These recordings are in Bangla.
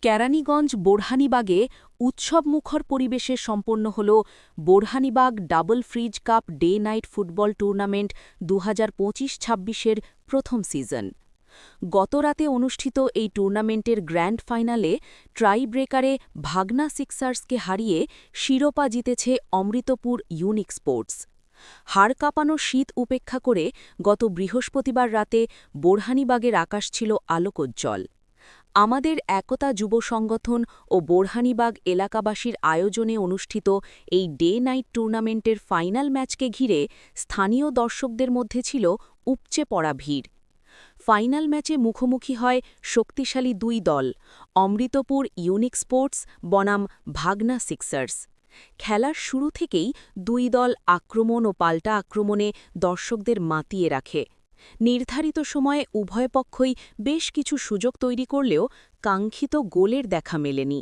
কেরানীগঞ্জ বোরহানিবাগে উৎসবমুখর পরিবেশে সম্পন্ন হল Borhanibag double fridge cup day night football tournament 2025-26-এর প্রথম সিজন। গতরাতে অনুষ্ঠিত এই টুর্নামেন্টের গ্র্যান্ড ফাইনালে ট্রাই ব্রেকারে ভাগনা সিক্সার্সকে হারিয়ে শিরোপা জিতেছে অমৃতপুর ইউনিক স্পোর্টস। হাড় কাঁপানো শীত উপেক্ষা করে গত বৃহস্পতিবার রাতে বোরহানিবাগের আকাশ ছিল আলোকোজ্জ্বল। আমাদের একতা যুব সংগঠন ও বোরহানিবাগ এলাকাবাসীর আয়োজনে অনুষ্ঠিত এই ডে নাইট টুর্নামেন্টের ফাইনাল ম্যাচকে ঘিরে স্থানীয় দর্শকদের মধ্যে ছিল উপচে পড়া ভিড়। ফাইনাল ম্যাচে মুখোমুখি হয় শক্তিশালী দুই দল, অমৃতপুর ইউনিক স্পোর্টস বনাম ভাগনা সিক্সার্স। খেলার শুরু থেকেই দুই দল আক্রমণ ও পাল্টা আক্রমণে দর্শকদের মাতিয়ে রাখে। নির্ধারিত সময়ে উভয় পক্ষই বেশ কিছু সুযোগ তৈরি করলেও কাঙ্ক্ষিত গোলের দেখা মেলেনি।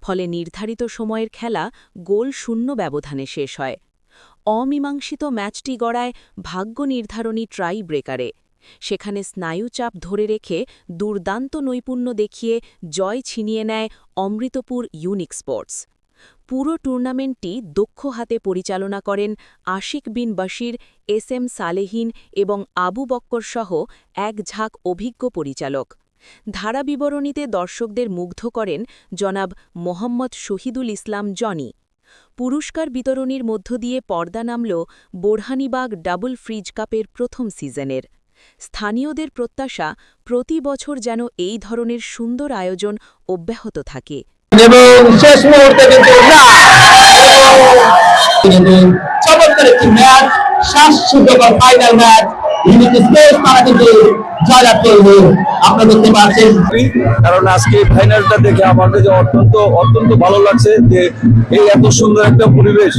ফলে নির্ধারিত সময়ের খেলা গোল শূন্য ব্যবধানে শেষ হয়। অমীমাংসিত ম্যাচটি গড়ায় ভাগ্য নির্ধারণী ট্রাই ব্রেকারে। সেখানে স্নায়ুচাপ ধরে রেখে দুর্দান্ত নৈপুণ্য দেখিয়ে জয় ছিনিয়ে নেয় অমৃতপুর ইউনিক স্পোর্টস। পুরো টুর্নামেন্টটি দক্ষ হাতে পরিচালনা করেন আশিক বিন বশির, এস সালেহীন এবং আবু বক্কর সহ এক ঝাঁক অভিজ্ঞ পরিচালক। ধারাবিবরণীতে দর্শকদের মুগ্ধ করেন জনাব মোহাম্মদ শহীদুল ইসলাম জনি। পুরস্কার বিতরণীর মধ্য দিয়ে পর্দা নামল বোরহানিবাগ ডাবল ফ্রিজ কাপের প্রথম সিজনের। স্থানীয়দের প্রত্যাশা প্রতি বছর যেন এই ধরনের সুন্দর আয়োজন অব্যাহত থাকে। এবং শেষ মুহূর্তে কিন্তু চমৎকার একটি ম্যাচ, শ্বাসরুদ্ধকর ফাইনাল ম্যাচ। তারা কিন্তু জয়লাভ করবে। আপনারা দেখতে পাচ্ছেন, কারণ আজকে ফাইনালটা দেখে আমার কাছে অত্যন্ত ভালো লাগছে যে এই এত সুন্দর একটা পরিবেশ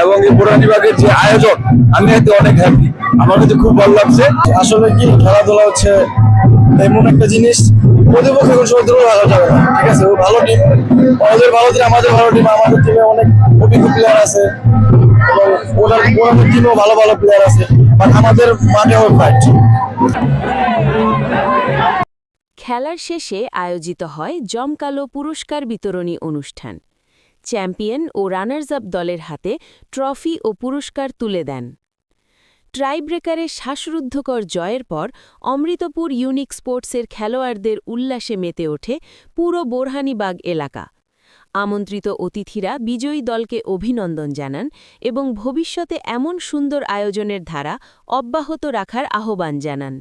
এবং এই বোরহানিবাগের যে আয়োজন, আমি এতে অনেক হ্যাপি। আমার কাছে খুব ভালো লাগছে। আসলে কি খেলাধুলা হচ্ছে এমন একটা জিনিস, প্রতিপক্ষ এখন শত্রু রাখা যাবে না, ঠিক আছে? ও ভালো টিম, আমাদের ভালো টিম, আমাদের ভালো টিম, আমাদের টিমে অনেক অভিজ্ঞ প্লেয়ার আছে এবং ওনার টিমেও ভালো ভালো প্লেয়ার আছে, বাট আমাদের মাঠে হবে ফাইট। খেলার শেষে আয়োজিত হয় জমকালো পুরস্কার বিতরণী অনুষ্ঠান। চ্যাম্পিয়ন ও রানার্স আপ দলের হাতে ট্রফি ও পুরস্কার তুলে দেন। ট্রাইব্রেকারে শ্বাসরুদ্ধকর জয়ের পর অমৃতপুর ইউনিক স্পোর্টসের খেলোয়াড়দের উল্লাসে মেতে ওঠে পুরো বোরহানিবাগ এলাকা। আমন্ত্রিত অতিথিরা বিজয়ী দলকে অভিনন্দন জানান এবং ভবিষ্যতে এমন সুন্দর আয়োজনের ধারা অব্যাহত রাখার আহ্বান জানান।